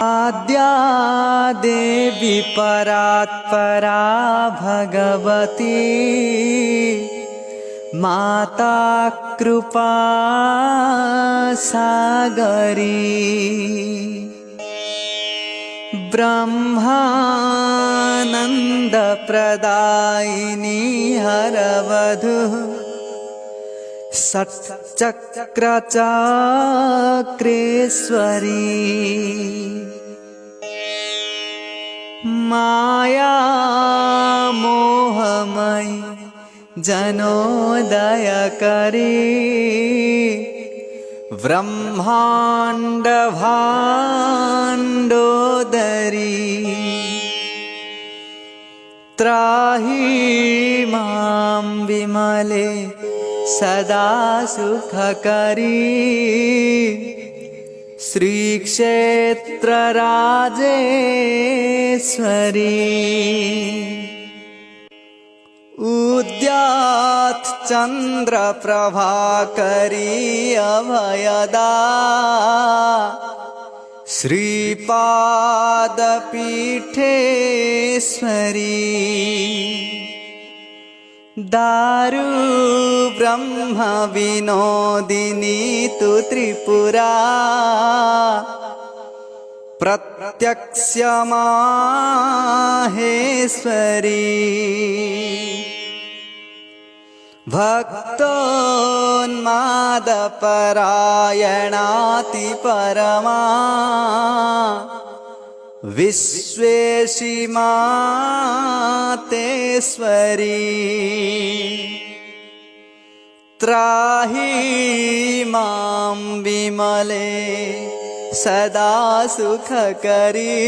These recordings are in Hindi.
आद्या देवी परात्परा भगवती माता कृपा सागरी ब्रह्मानंद प्रदायिनी हरवधू षट्चक्रचक्रेश्वरी माया मोहमयी जनोदयकरी ब्रह्मांड भाण्डोदरी त्राहि मां विमले सदा सुखकरी श्रीक्षेत्र राजेश्वरी उद्यात् चंद्र प्रभाकरी अभयदा श्रीपाद पीठेश्वरी दारु ब्रह्म विनोदिनी तु त्रिपुरा प्रत्यक्ष माहेश्वरी भक्तोन्माद परायणाति परमा विश्वेशी मातेश्वरी त्राहि मां विमले सदा सुखकरी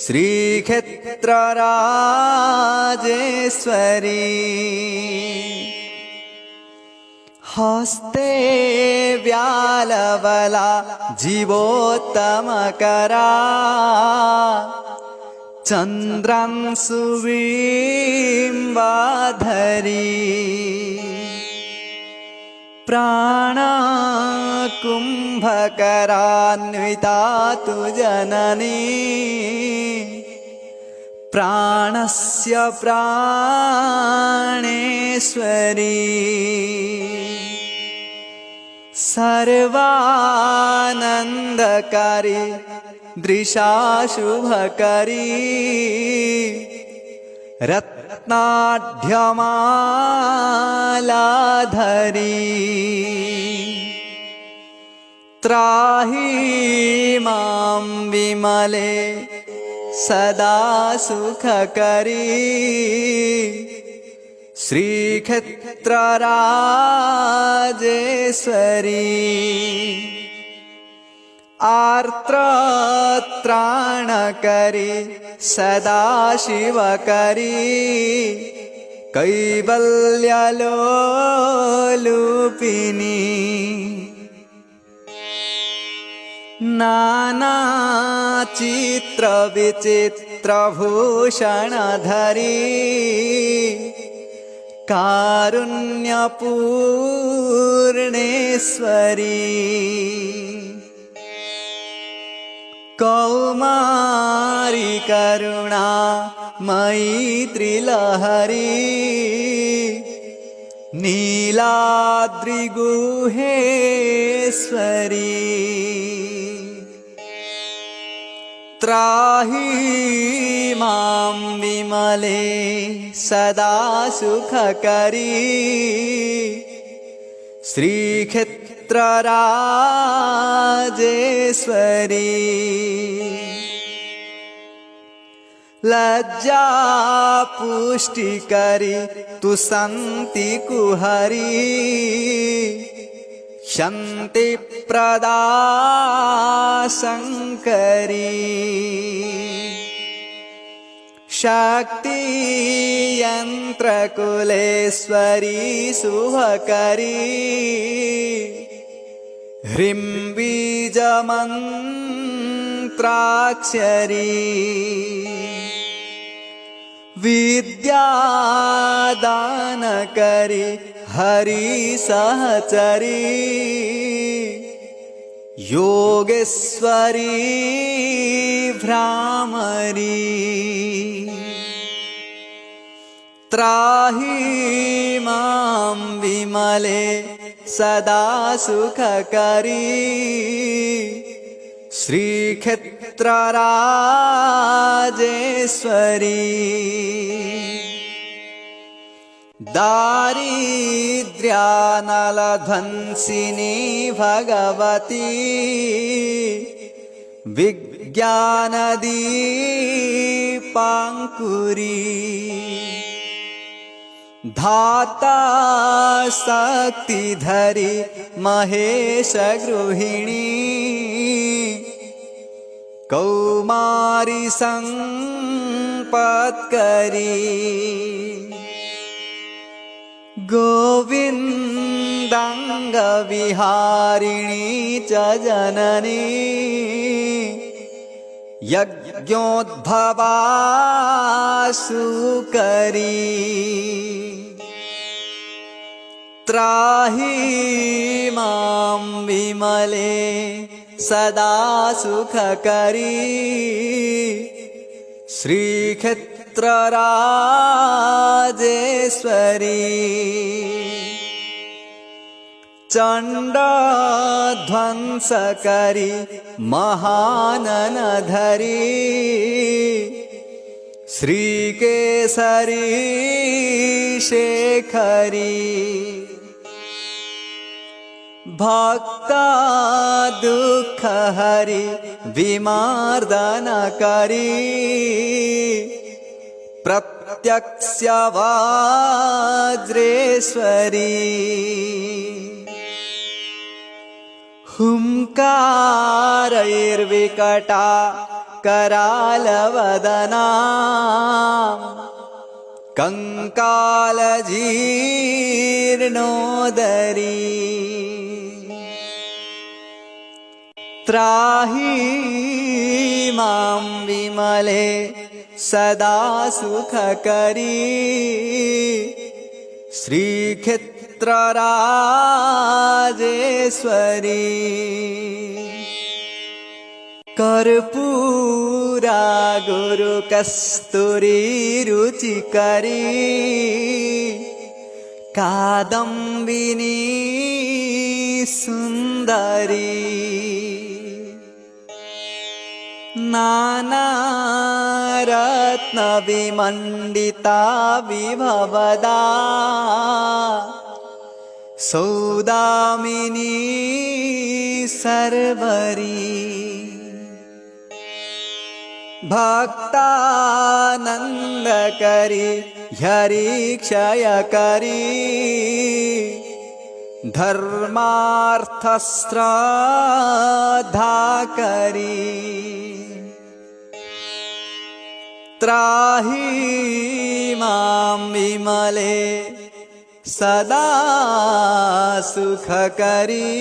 श्रीक्षेत्र राजेश्वरी हस्ते व्यालवला जीवोत्तमकरा चन्द्रांशु बिम्बाधरी प्राणकुम्भकरान्विता तु जननी प्राणस्य प्राणेश्वरी सर्वानन्दकारी दृशा शुभकरी रत्नाढ्यमालाधरी त्राहि मां विमले सदा सुखकरी श्रीक्षेत्र राजेश्वरी आर्तत्राणकरी सदा शिवकरी कैवल्यलोलुपिनी नानाचित्र विचित्रभूषणधरी कारुण्यपूर्णेश्वरी कौमारी करुणा मैत्रिलहरी नीलाद्रिगुहेश्वरी त्राहि मां विमले सदा सुखकरी श्रीक्षेत्र राजेश्वरी लज्जा पुष्टिकरी तु शान्ति कुहरी शान्ति प्रदा शंकरी शक्ति यंत्र कुलेश्वरी शुभकरी ह्रीं बीजमन्त्राक्षरी विद्यादानकरी हरि सहचरी योगेश्वरी भ्रामरी त्राहि मां विमले सदा सुखकरी श्रीक्षेत्रराजेश्वरी दारिद्र्यानलध्वंसिनी भगवती विज्ञानदीपाङ्कुरी धाता शक्तिधरी महेश गृहिणी कौमारी संपत्करी गोविन्दाङ्गविहारिणी च जननी यज्ञोद्भवा सुकरी त्राहि मां विमले सदा सुखकरी श्रीक्षेत्रराजेश्वरी चण्डध्वंसकरी महाननधरी श्रीकेसरी शेखरी भक्ता दुःखहरि विमर्दनकरी प्रत्यक्ष वज्रेश्वरी हुंकारैर्विकटा करालवदना कंकालजीर्णोदरी त्राहि मां विमले सदा सुखकरी श्रीक्षेत्रराजेश्वरी कर्पूरा गुरुकस्तूरी रुचिकरी कादम्बिनी सुन्दरी नानारत्नविमण्डिता विभवदा सौदामिनी सर्वरी भक्तानन्दकरी हरिक्षयकरी धर्मार्थश्रद्धाकरी त्राहि मां विमले सदा सुखकरी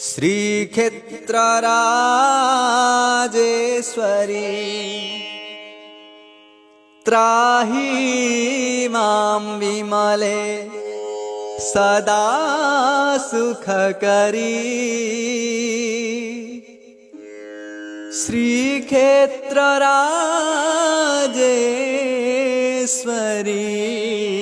श्रीक्षेत्रराजेश्वरी त्राहि मां विमले सदा सुखकरी श्रीक्षेत्रराजेश्वरी।